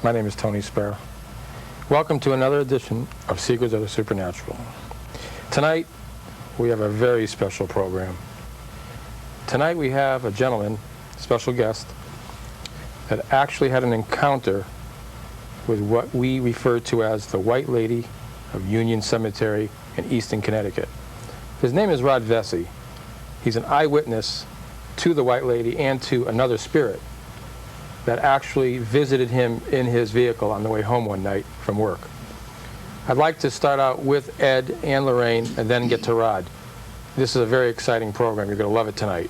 My name is Tony Sparrow. Welcome to another edition of Secrets of the Supernatural. Tonight, we have a very special program. Tonight we have a gentleman, special guest, that actually had an encounter with what we refer to as the White Lady of Union Cemetery in Easton, Connecticut. His name is Rod Vesey. He's an eyewitness to the White Lady and to another spirit that actually visited him in his vehicle on the way home one night from work. I'd like to start out with Ed and Lorraine and then get to Rod. This is a very exciting program. You're going to love it tonight.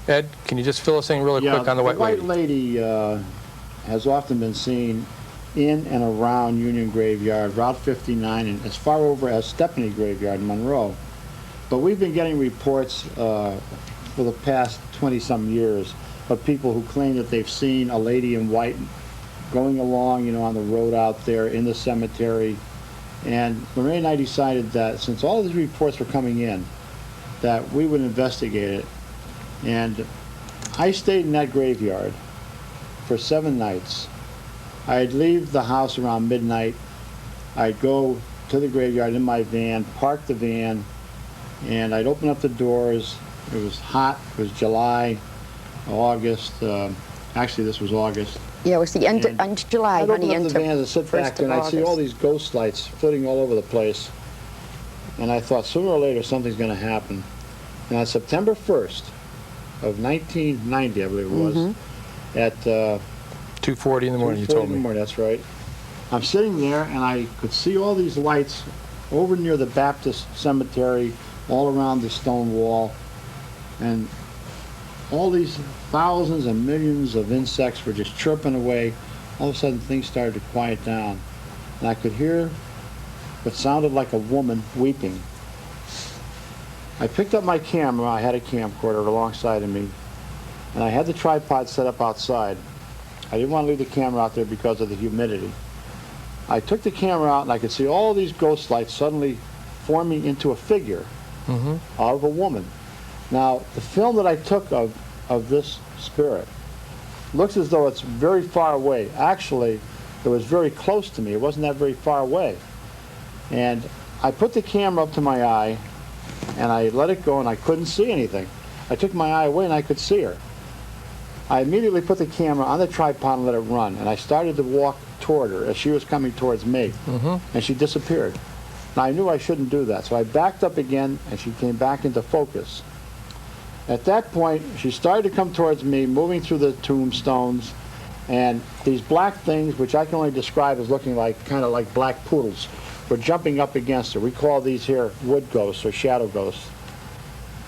Ed, can you just fill us in really quick on the White Lady? The White Lady has often been seen in and around Union Graveyard, Route 59, and as far over as Stepney Graveyard in Monroe. But we've been getting reports for the past 20-some years of people who claim that they've seen a lady in white going along, on the road out there in the cemetery. And Lorraine and I decided that since all of these reports were coming in, that we would investigate it. And I stayed in that graveyard for 7 nights. I'd leave the house around midnight. I'd go to the graveyard in my van, park the van, and I'd open up the doors. It was hot. It was July, August. Actually, this was August. Yeah, it was the end of July. I'd open up the van and sit back, and I'd see all these ghost lights flitting all over the place. And I thought, sooner or later, something's going to happen. And on September 1st of 1990, I believe it was, at 2:40 in the morning, you told me. 2:40 in the morning, that's right. I'm sitting there, and I could see all these lights over near the Baptist cemetery, all around the stone wall. And all these thousands and millions of insects were just chirping away. All of a sudden, things started to quiet down. And I could hear what sounded like a woman weeping. I picked up my camera. I had a camcorder alongside of me. And I had the tripod set up outside. I didn't want to leave the camera out there because of the humidity. I took the camera out, and I could see all these ghost lights suddenly forming into a figure of a woman. Now, the film that I took of this spirit looks as though it's very far away. Actually, it was very close to me. It wasn't that very far away. And I put the camera up to my eye, and I let it go, and I couldn't see anything. I took my eye away, and I could see her. I immediately put the camera on the tripod and let it run, and I started to walk toward her as she was coming towards me, and she disappeared. Now, I knew I shouldn't do that, so I backed up again, and she came back into focus. At that point, she started to come towards me, moving through the tombstones, and these black things, which I can only describe as looking like kind of like black poodles, were jumping up against her. We call these here wood ghosts or shadow ghosts.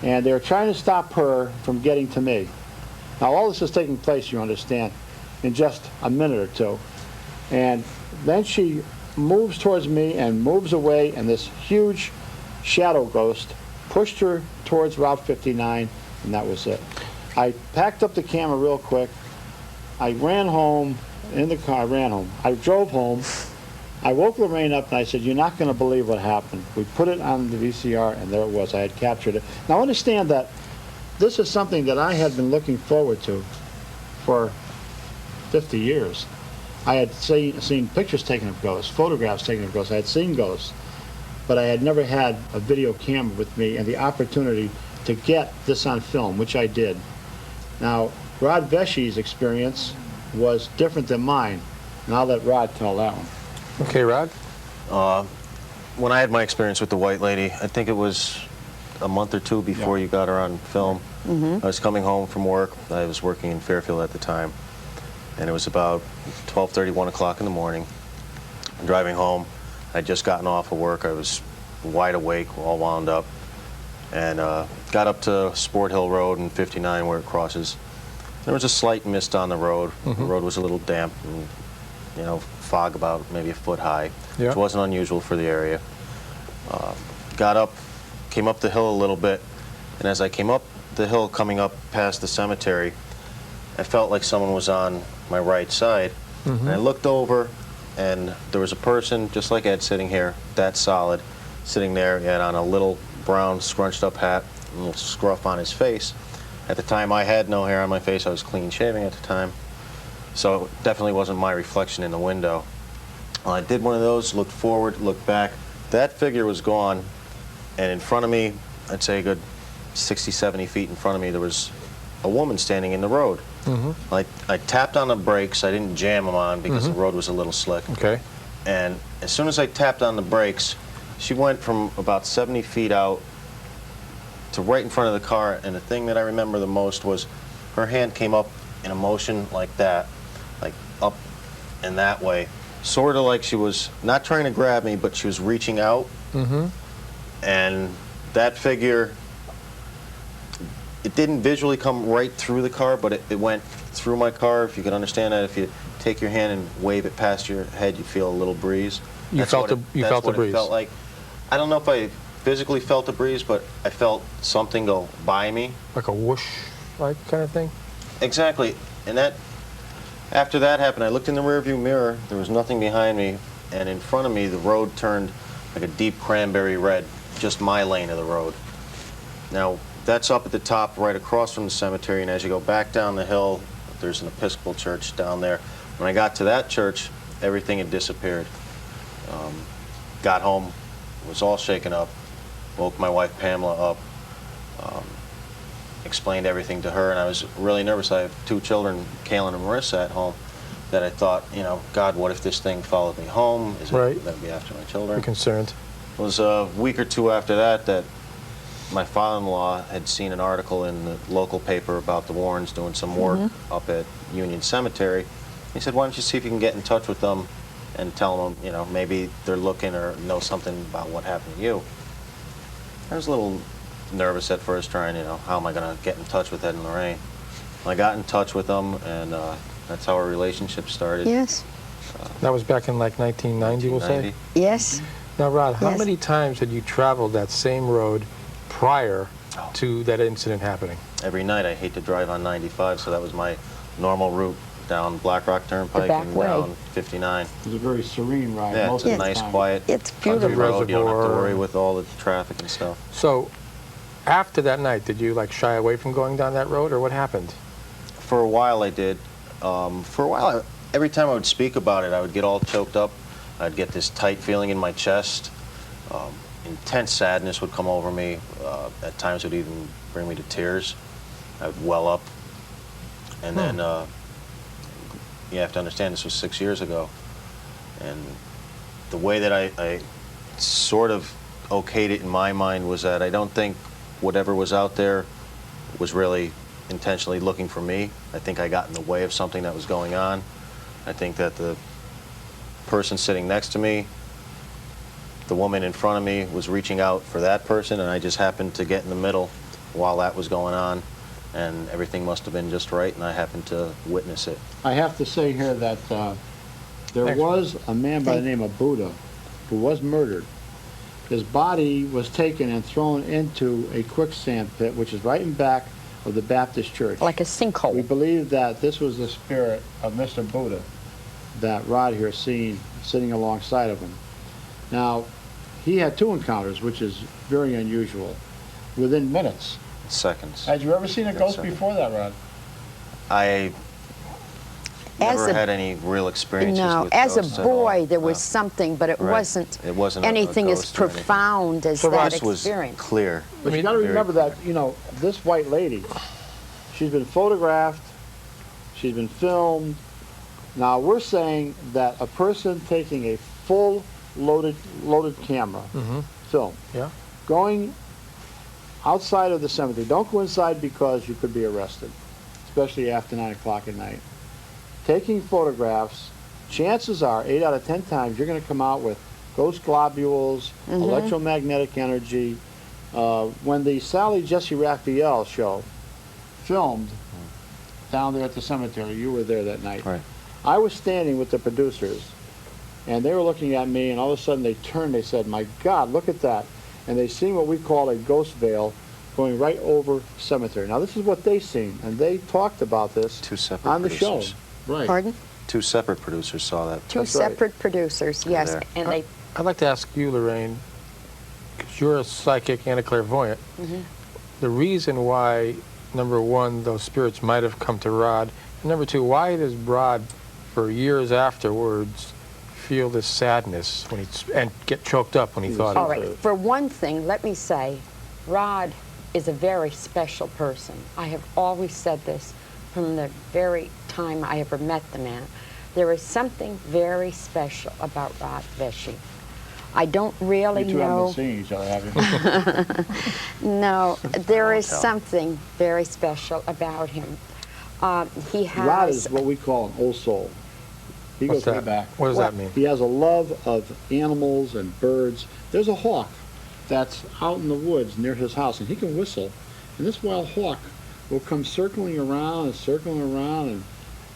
And they were trying to stop her from getting to me. Now, all this is taking place, you understand, in just a minute or two. And then she moves towards me and moves away, and this huge shadow ghost pushed her towards Route 59, and that was it. I packed up the camera real quick. I ran home in the car. I drove home. I woke Lorraine up, and I said, "You're not going to believe what happened." We put it on the VCR, and there it was. I had captured it. Now, understand that this is something that I had been looking forward to for 50 years. I had seen pictures taken of ghosts, photographs taken of ghosts. I had seen ghosts, but I had never had a video camera with me and the opportunity to get this on film, which I did. Now, Rod Vesey's experience was different than mine, and I'll let Rod tell that one. Okay, Rod? When I had my experience with the White Lady, I think it was a month or two before you got her on film. I was coming home from work. I was working in Fairfield at the time, and it was about 12:30, 1 o'clock in the morning. I'm driving home. I'd just gotten off of work. I was wide awake, all wound up, and got up to Sport Hill Road and 59 where it crosses. There was a slight mist on the road. The road was a little damp and, fog about maybe a foot high, which wasn't unusual for the area. Got up, came up the hill a little bit, and as I came up the hill coming up past the cemetery, I felt like someone was on my right side. And I looked over, and there was a person, just like Ed, sitting here, that solid, sitting there, and on a little brown scrunched up hat, a little scruff on his face. At the time, I had no hair on my face. I was clean shaving at the time. So it definitely wasn't my reflection in the window. I did one of those, looked forward, looked back. That figure was gone, and in front of me, I'd say a good 60, 70 feet in front of me, there was a woman standing in the road. I tapped on the brakes. I didn't jam them on because the road was a little slick. Okay. And as soon as I tapped on the brakes, she went from about 70 feet out to right in front of the car, and the thing that I remember the most was her hand came up in a motion like that, like up and that way, sort of like she was not trying to grab me, but she was reaching out. And that figure, it didn't visually come right through the car, but it went through my car. If you could understand that, if you take your hand and wave it past your head, you feel a little breeze. You felt the breeze. That's what it felt like. I don't know if I physically felt a breeze, but I felt something go by me. Like a whoosh, like kind of thing? Exactly. And that, after that happened, I looked in the rearview mirror. There was nothing behind me, and in front of me, the road turned like a deep cranberry red, just my lane of the road. Now, that's up at the top, right across from the cemetery, and as you go back down the hill, there's an Episcopal church down there. When I got to that church, everything had disappeared. Got home, was all shaken up, woke my wife Pamela up, explained everything to her, and I was really nervous. I have two children, Kaylin and Marissa, at home, that I thought, you know, God, what if this thing followed me home? Is it going to be after my children? I'm concerned. It was a week or two after that my father-in-law had seen an article in the local paper about the Warrens doing some work up at Union Cemetery. He said, why don't you see if you can get in touch with them and tell them, you know, maybe they're looking or know something about what happened to you. I was a little nervous at first, trying, you know, how am I going to get in touch with Ed and Lorraine? I got in touch with them, and that's how our relationship started. Yes. That was back in like 1990, we'll say? Yes. Now, Rod, how Yes. many times had you traveled that same road prior to that incident happening? Every night. I hate to drive on 95, so that was my normal route down Black Rock Turnpike back and way. down 59. It was a very serene ride. Yeah, most it's a of the nice, time. quiet It's country beautiful. road. You don't have to Reservoir. worry with all the traffic and stuff. So, after that night, did you like shy away from going down that road, or what happened? For a while I did. For a while, every time I would speak about it, I would get all choked up. I'd get this tight feeling in my chest. Intense sadness would come over me. At times it would even bring me to tears. I would well up. And then, you have to understand, this was 6 years ago. And the way that I sort of okayed it in my mind was that I don't think whatever was out there was really intentionally looking for me. I think I got in the way of something that was going on. I think that the person sitting next to me, the woman in front of me, was reaching out for that person, and I just happened to get in the middle while that was going on, and everything must have been just right, and I happened to witness it. I have to say here that there Thanks. was a man by the name of Buddha who was murdered. His body was taken and thrown into a quicksand pit, which is right in back of the Baptist church. Like a We sinkhole. believe that this was the spirit of Mr. Buddha that Rod here seen sitting alongside of him. Now, he had two encounters, which is very unusual, within minutes. Seconds. Had you ever seen a Yes, ghost sir. before that, Rod? I As never a- had any real experiences No, with as a ghosts at all. boy, there was No. something, but it Right. wasn't It wasn't a anything as ghost or anything. profound as So that This was experience. clear. But you got to Very remember clear. that, you know, this white lady, she's been photographed, she's been filmed. Now, we're saying that a person taking a full loaded camera, film, Yeah. going outside of the cemetery. Don't go inside because you could be arrested, especially after 9 o'clock at night. Taking photographs, chances are 8 out of 10 times you're going to come out with ghost globules, electromagnetic energy. When the Sally Jesse Raphael show filmed down there at the cemetery, you were there that night. Right. I was standing with the producers, and they were looking at me, and all of a sudden they turned, they said, "My God, look at that." And they seen what we call a ghost veil going right over cemetery. Now, this is what they seen, and they talked about this Two separate on the show. producers. Right. Pardon? Two separate producers saw that. Two That's right. separate producers, yes. there. And they, I'd like to ask you, Lorraine, because you're a psychic and a clairvoyant, the reason why, number one, those spirits might have come to Rod, number two, why does Rod, for years afterwards, feel this sadness when and get choked up when he thought All of right, it? for one thing, let me say, Rod is a very special person. I have always said this from the very time I ever met the man. There is something very special about Rod Vesey. I don't really You two haven't know. been seeing each other, have you? No, there is tell. something very special about him. He has. Rod is what we call an old soul. He What's goes way that? back. What does that mean? He has a love of animals and birds. There's a hawk that's out in the woods near his house, and he can whistle. And this wild hawk will come circling around, and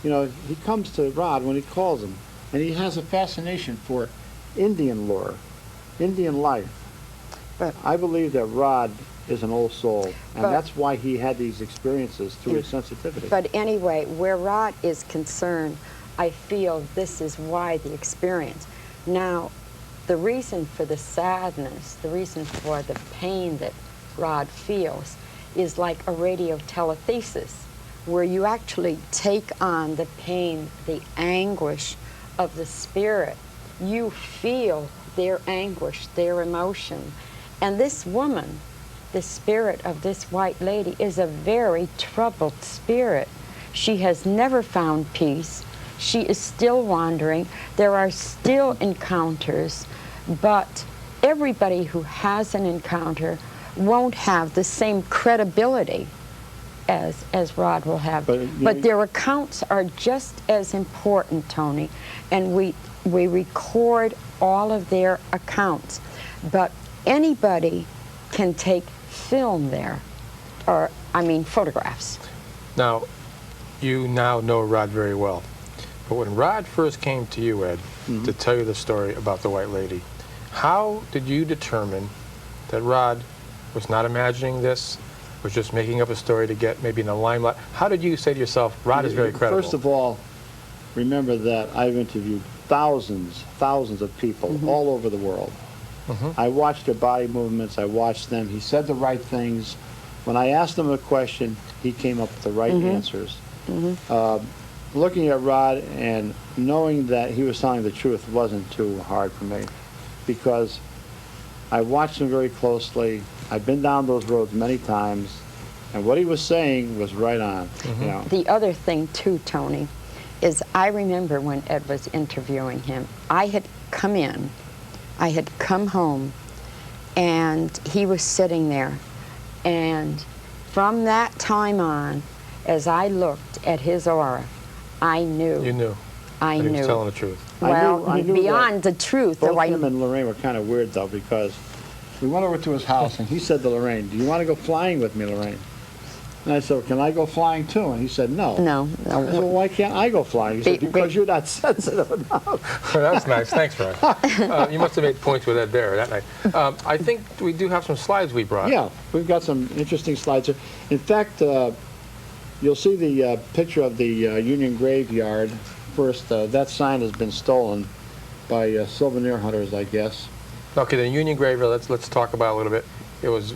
you know, he comes to Rod when he calls him, and he has a fascination for Indian lore, Indian life. But- I believe that Rod is an old soul, and But- that's why he had these experiences through his sensitivity. But anyway, where Rod is concerned, I feel this is why the experience. Now, the reason for the sadness, the reason for the pain that Rod feels is like a radiotelethesis, where you actually take on the pain, the anguish of the spirit. You feel their anguish, their emotion. And this woman, the spirit of this white lady, is a very troubled spirit. She has never found peace. She is still wandering. There are still encounters, but everybody who has an encounter won't have the same credibility as Rod will have. But their accounts are just as important, Tony, and we record all of their accounts. But anybody can take film there, or I mean photographs. Now, you now know Rod very well. But when Rod first came to you, Ed, to tell you the story about the white lady, how did you determine that Rod was not imagining this, was just making up a story to get maybe in the limelight? How did you say to yourself, Rod is very credible? First of all, remember that I've interviewed thousands of people all over the world. I watched their body movements. I watched them. He said the right things. When I asked him a question, he came up with the right answers. Looking at Rod and knowing that he was telling the truth wasn't too hard for me, because I watched him very closely. I've been down those roads many times, and what he was saying was right on. You know. The other thing too, Tony, is I remember when Ed was interviewing him, I had come in, I had come home, and he was sitting there. And from that time on, as I looked at his aura, I knew. You knew. I that knew. He was telling the truth. Well, I knew beyond that the truth. Both though him and Lorraine were kind of weird, though, because we went over to his house, and he said to Lorraine, "Do you want to go flying with me, Lorraine?" And I said, well, "Can I go flying too?" And he said, "No." No, I said, "Well, why can't I go flying?" He said, "Because you're not sensitive enough." That's nice. Thanks, Rod. You must have made points with Ed there that night. I think we do have some slides we brought. Yeah, we've got some interesting slides here. In fact, you'll see the picture of the Union Graveyard. First, that sign has been stolen by souvenir hunters, I guess. Okay, the Union Graveyard. Let's talk about it a little bit. It was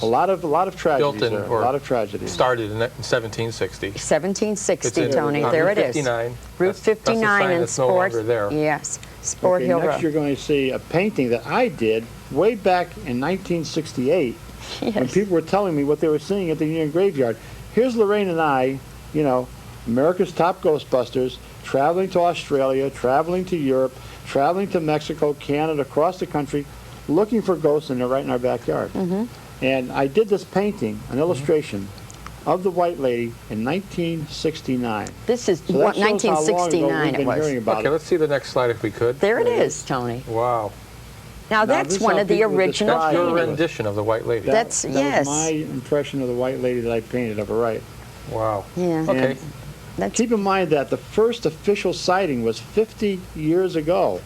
A lot of tragedies built in, there. A or lot of tragedies. started in 1760. 1760, It's in- Tony. on There Route it is. 59. Route That's the 59 sign and that's no Sport. longer there. Yes, Sport Okay, Hill next Road. you're going to see a painting that I did way back in 1968 when Yes. people were telling me what they were seeing at the Union Graveyard. Here's Lorraine and I, you know, America's top Ghostbusters, traveling to Australia, traveling to Europe, traveling to Mexico, Canada, across the country, looking for ghosts, and they're right in our backyard. And I did this painting, an illustration, of the White Lady in 1969. This is So that what, shows how long ago 1969 we've it been was. hearing about Okay, it. let's see the next slide if we could. There it is, Tony. Wow. Now, Now, that's this one how of the people original describe Your it. paintings. rendition of the White Lady. That's- That yes. was my impression of the White Lady that I painted of her, right. Wow. Yeah. Okay. And That's, keep in mind that the first official sighting was 50 years ago.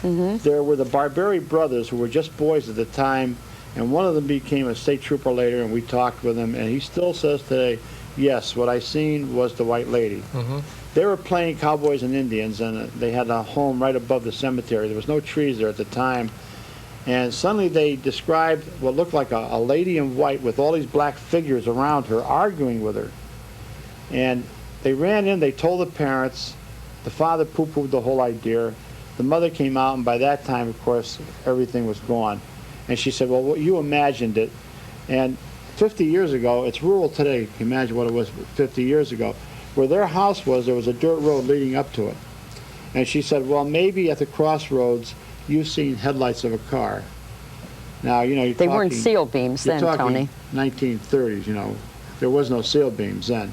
There were the Barberi brothers, who were just boys at the time, and one of them became a state trooper later, and we talked with him, and he still says today, yes, what I seen was the White Lady. They were playing cowboys and Indians, and they had a home right above the cemetery. There was no trees there at the time. And suddenly they described what looked like a lady in white with all these black figures around her, arguing with her. And they ran in, they told the parents. The father poo-pooed the whole idea. The mother came out, and by that time, of course, everything was gone. And she said, well, you imagined it. And 50 years ago, it's rural today. You can imagine what it was 50 years ago. Where their house was, there was a dirt road leading up to it. And she said, well, maybe at the crossroads, you've seen headlights of a car. Now, you know, you're They talking, weren't seal beams then, you're talking Tony. 1930s, you know. There was no seal beams then.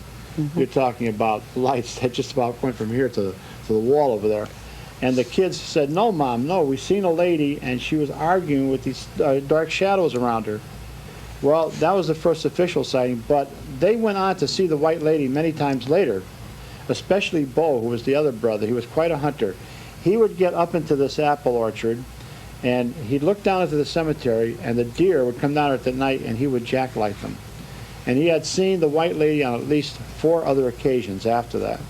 You're talking about lights that just about went from here to the wall over there. And the kids said, no, Mom, no, we seen a lady, and she was arguing with these dark shadows around her. Well, that was the first official sighting, but they went on to see the white lady many times later, especially Bo, who was the other brother. He was quite a hunter. He would get up into this apple orchard, and he'd look down into the cemetery, and the deer would come down at the night, and he would jacklight them. And he had seen the white lady on at least 4 other occasions after that.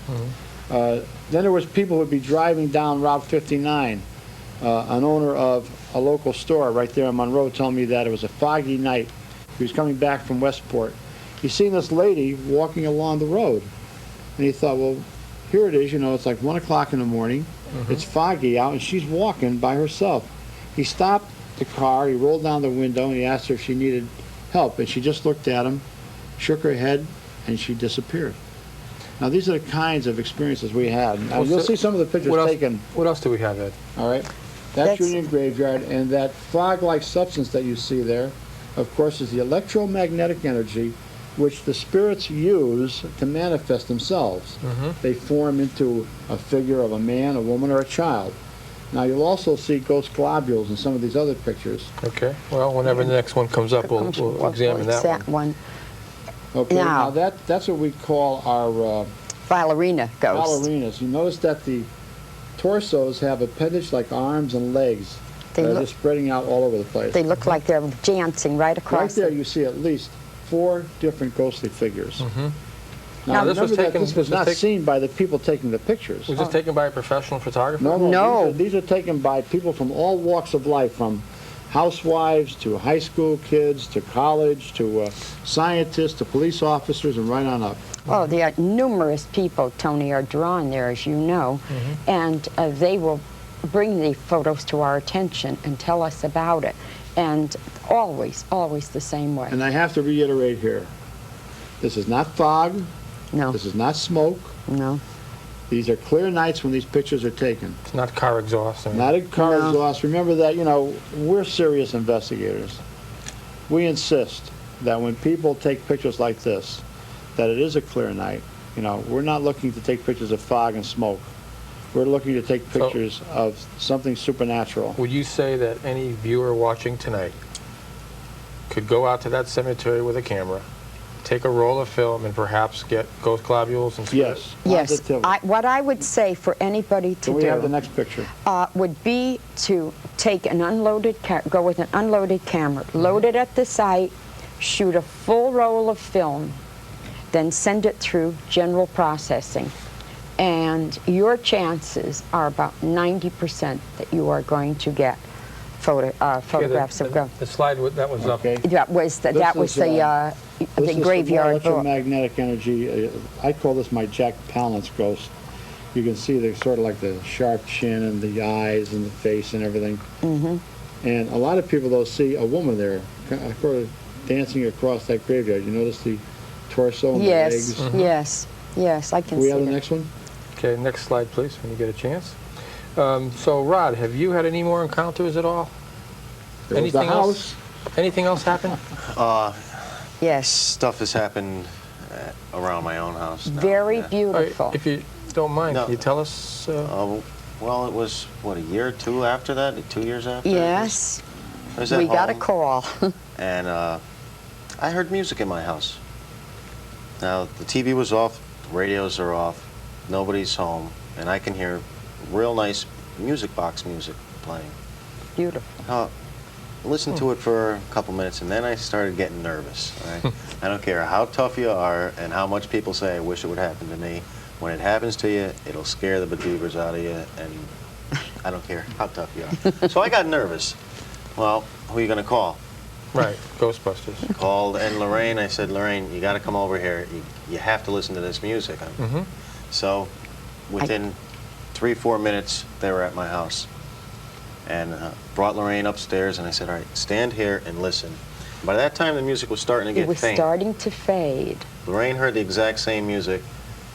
Then there was people who would be driving down Route 59. An owner of a local store right there on Monroe told me that it was a foggy night. He was coming back from Westport. He seen this lady walking along the road. And he thought, well, here it is, you know, it's like 1 o'clock in the morning. It's foggy out, and she's walking by herself. He stopped the car, he rolled down the window, and he asked her if she needed help. And she just looked at him, shook her head, and she disappeared. Now, these are the kinds of experiences we had. Now, Well, you'll so- see some of the pictures taken. What else do we have, Ed? All right. That's Union Graveyard, and that fog-like substance that you see there, of course, is the electromagnetic energy which the spirits use to manifest themselves. They form into a figure of a man, a woman, or a child. Now, you'll also see ghost globules in some of these other pictures. Okay. Well, whenever the next one comes up, we'll examine that one. Okay. Now- Now that's what we call our Ballerina ghost. ballerinas. You notice that the torsos have appendage-like arms and legs They that are look- just spreading out all over the place. They look like they're dancing right Right across. there, you see at least 4 different ghostly figures. Now, this was remember that taken- this was this was not taken- seen by the people taking the pictures. Was this taken by a professional photographer? No, no, No. These are taken by people from all walks of life, from housewives to high school kids to college to scientists to police officers and right on up. Oh, there are numerous people, Tony, are drawn there, as you know, and they will bring the photos to our attention and tell us about it. And always, always the same way. And I have to reiterate here, this is not fog, No, this is not smoke. no. These are clear nights when these pictures are taken. It's not car exhaust. Not a car No. exhaust. Remember that, you know, we're serious investigators. We insist that when people take pictures like this, that it is a clear night. You know, we're not looking to take pictures of fog and smoke. We're looking to take So- pictures of something supernatural. Would you say that any viewer watching tonight could go out to that cemetery with a camera, take a roll of film, and perhaps get ghost globules and spirits? Yes. Yes, positively. what I would say for anybody to Can we have the do next picture? would be to take an unloaded, go with an unloaded camera, load it at the site, shoot a full roll of film, then send it through general processing. And your chances are about 90% that you are going to get photographs of ghosts. The slide that was up. Okay. That was the, This that was is, the This is graveyard the book. electromagnetic energy. I call this my Jack Palance ghost. You can see the sort of like the sharp chin and the eyes and the face and everything. And a lot of people, they'll see a woman there, sort of dancing across that graveyard. You notice the torso and the Yes, legs. yes, yes, I can Can we see have the it. next one? Okay, next slide, please, when you get a chance. So, Rod, have you had any more encounters at all? There was the Anything else? house. Anything else happen? Yes, Stuff has happened around my own house now, very yeah. All right, beautiful. if you don't mind, No. can you tell us? Well, it was, what, a year or two after that? 2 years after? Yes, I was at we got a home, call. and I heard music in my house. Now, the TV was off, the radios are off, nobody's home, and I can hear real nice music box music playing. Beautiful. Listened to it for a couple minutes, and then I started getting nervous. Right? I don't care how tough you are and how much people say, I wish it would happen to me. When it happens to you, it'll scare the bejeebers out of you, and I don't care how tough you are. So I got nervous. Well, who are you going to call? Right, Ghostbusters. Called Ed and Lorraine. I said, Lorraine, you got to come over here. You have to listen to this music. So within 3-4 minutes, they were at my house. And brought Lorraine upstairs, and I said, all right, stand here and listen. By that time, the music was starting to get It was faint. starting to fade. Lorraine heard the exact same music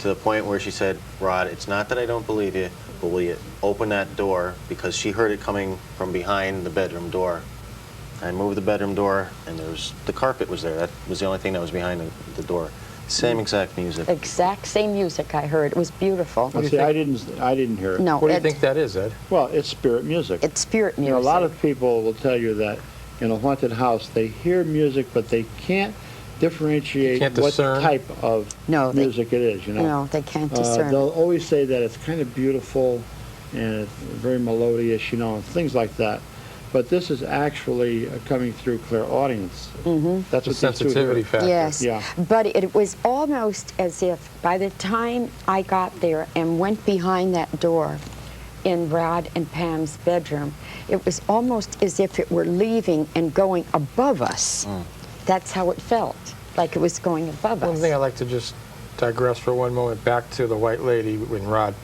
to the point where she said, Rod, it's not that I don't believe you, but will you open that door? Because she heard it coming from behind the bedroom door. I moved the bedroom door, and the carpet was there. That was the only thing that was behind the door. Same exact music. Exact same music I heard. It was beautiful. Well, see, I didn't hear it. No, What do you think that is, Ed? Well, it's spirit music. it's spirit You music. know, a lot of people will tell you that in a haunted house, they hear music, but they can't differentiate Can't what discern? type of No, they- music it is, you know. No, they can't discern. They'll always say that it's kind of beautiful and it's very melodious, you know, and things like that. But this is actually coming through clairaudience. Mm-hmm. That's The what these two sensitivity hear. factor. Yes, Yeah. but it was almost as if by the time I got there and went behind that door in Rod and Pam's bedroom, it was almost as if it were leaving and going above us. That's how it felt, like it was going above One us. thing I'd like to just digress for one moment back to the White Lady and Rod.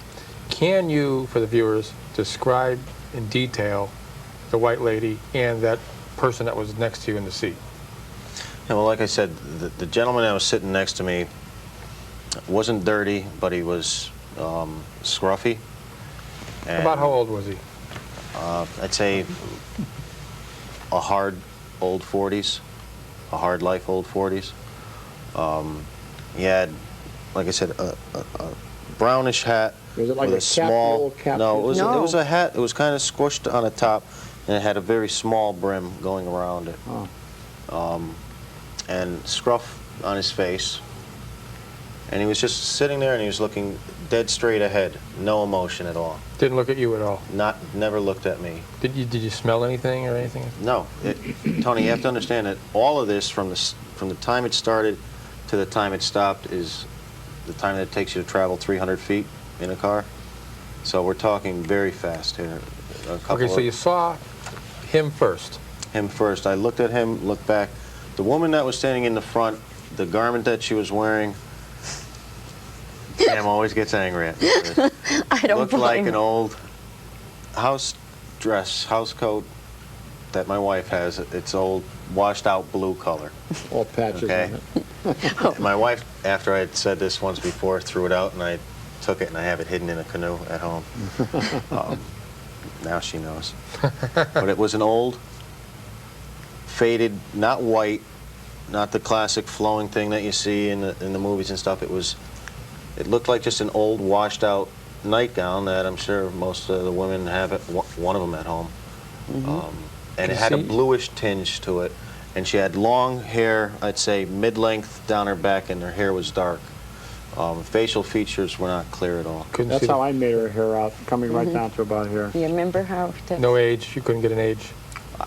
Can you, for the viewers, describe in detail the White Lady and that person that was next to you in the seat? Yeah, well, like I said, the gentleman that was sitting next to me wasn't dirty, but he was scruffy. And About how old was he? I'd say a hard old 40s, a hard life old 40s. He had, like I said, a brownish hat. Was it like with a cap, small? old cap? No, it was No. it was a hat. It was kind of squished on the top, and it had a very small brim going around it. Oh. And scruff on his face. And he was just sitting there, and he was looking dead straight ahead, no emotion at all. Didn't look at you at all. Never looked at me. Did you smell anything or anything? No, Tony, you have to understand that all of this, from the time it started to the time it stopped, is the time that it takes you to travel 300 feet in a car. So we're talking very fast here. Okay, so you saw him first. Him first. I looked at him, looked back. The woman that was standing in the front, the garment that she was wearing, Pam always gets angry at me. I don't Looked like blame an old house dress, house coat that my wife has. It's old, washed out blue color. All patches Okay. on it. My wife, after I had said this once before, threw it out, and I took it, and I have it hidden in a canoe at home. Now she knows. But it was an old, faded, not white, not the classic flowing thing that you see in the movies and stuff. It looked like just an old, washed-out nightgown that I'm sure most of the women have one of them at home. And it had a bluish tinge to it. And she had long hair, I'd say mid-length down her back, and her hair was dark. Facial features were not clear at all. Couldn't That's see how I made her hair out, coming right down to about here. You remember how? no age. You couldn't get an age.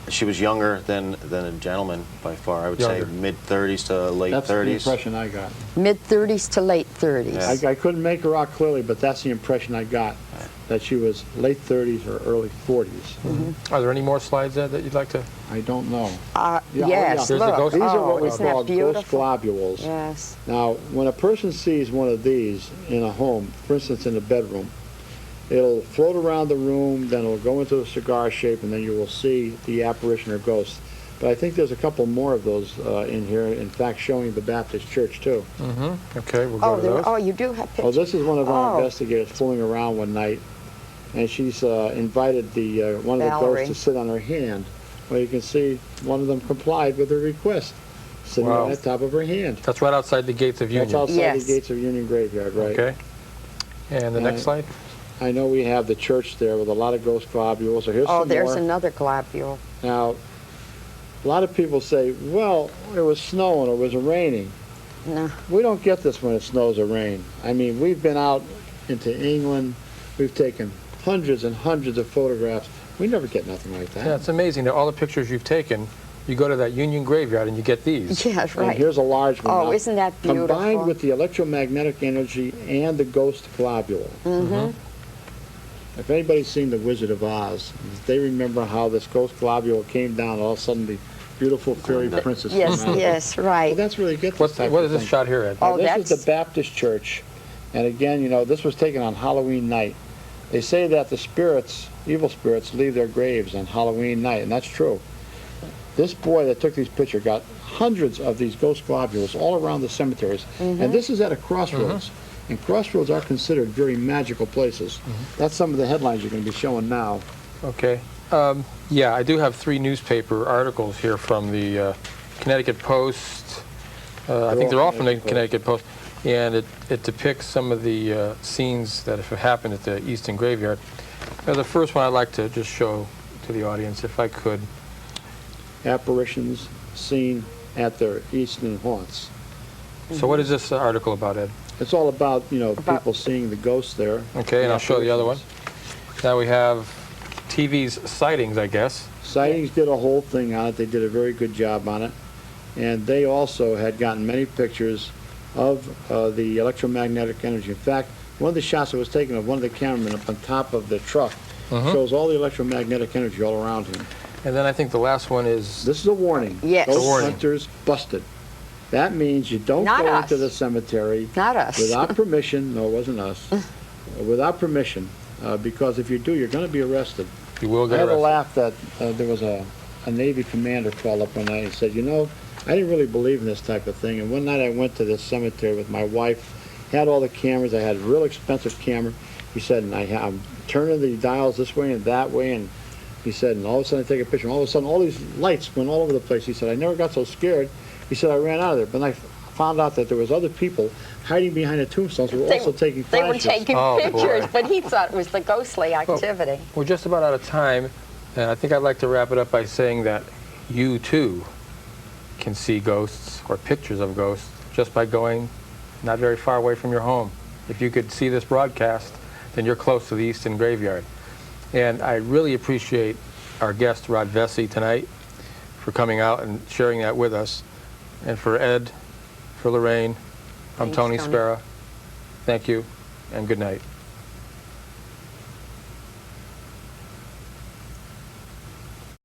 She was younger than a gentleman by far. I would Younger. say mid-30s to late That's the 30s. impression I got. Mid-30s to late 30s. Yeah. I couldn't make her out clearly, but that's the impression I got, that she was late 30s or early 40s. Are there any more slides, Ed, that you'd like to? I don't know. Yes, yeah. There's the look. ghost- These are Oh, what we isn't that call ghost beautiful? globules. Yes. Now, when a person sees one of these in a home, for instance in a bedroom, it'll float around the room, then it'll go into a cigar shape, and then you will see the apparition or ghost. But I think there's a couple more of those in here, in fact showing the Baptist church too. Okay, we'll go to those. You do have Oh, pictures. this is one of our Oh. investigators fooling around one night, and she's invited the one of the Valerie. ghosts to sit on her hand. Well, you can see one of them complied with her request, sitting Wow. on the top of her hand. That's right outside the gates of That's Union. outside Yes. the gates of Union Graveyard, right? Okay. And the next slide? I know we have the church there with a lot of ghost globules. So here's Oh, some there's more. another globule. Now, a lot of people say, well, it was snowing or it was raining. No. We don't get this when it snows or rain. I mean, we've been out into England. We've taken hundreds and hundreds of photographs. We never get nothing like that. Yeah, it's amazing that all the pictures you've taken, you go to that Union graveyard and you get these. Yes, And right. here's a large one. Oh, now. isn't that beautiful? Combined with the electromagnetic energy and the ghost globule. Mm-hmm. If anybody's seen The Wizard of Oz, they remember how this ghost globule came down, all of a sudden the beautiful fairy princess Yes, came out. yes, right. Well, that's really good. What is this shot here, Ed? Oh, This that's is the Baptist church, And again, you know, this was taken on Halloween night. They say that the spirits, evil spirits, leave their graves on Halloween night, and that's true. This boy that took these pictures got hundreds of these ghost globules all around the cemeteries. And this is at a crossroads. And crossroads are considered very magical places. That's some of the headlines you're going to be showing now. Okay. Yeah, I do have 3 newspaper articles here from the Connecticut Post. I think they're all from the Connecticut Post. And it depicts some of the scenes that have happened at the Easton Graveyard. The first one I'd like to just show to the audience, if I could. Apparitions seen at their Easton haunts. So what is this article about, Ed? It's all about, you know, people seeing the ghosts there. Okay, and I'll show the other one. Now we have TV's Sightings, I guess. Sightings did a whole thing on it. They did a very good job on it. And they also had gotten many pictures of the electromagnetic energy. In fact, one of the shots that was taken of one of the cameramen up on top of the truck shows all the electromagnetic energy all around him. And then I think the last one is... This is a warning. Yes. Ghost A warning. hunters busted. That means you don't Not go us. into the cemetery Not us. without permission. No, it wasn't us. Without permission, because if you do, you're going to be arrested. You will I get had to arrested. laugh that there was a Navy commander called up one night and said, you know, I didn't really believe in this type of thing. And one night I went to this cemetery with my wife, had all the cameras. I had a real expensive camera. He said, and I'm turning the dials this way and that way. And he said, and all of a sudden I take a picture. And all of a sudden all these lights went all over the place. He said, I never got so scared. He said, I ran out of there. But I found out that there was other people hiding behind the tombstones who were also taking They were flashes. taking Oh, pictures, boy. but he thought it was the ghostly activity. We're just about out of time, and I think I'd like to wrap it up by saying that you, too, can see ghosts or pictures of ghosts just by going not very far away from your home. If you could see this broadcast, then you're close to the Easton Graveyard. And I really appreciate our guest, Rod Vesey, tonight for coming out and sharing that with us. And for Ed, for Lorraine, I'm Thanks, Tony Tony. Spera. Thank you, and good night.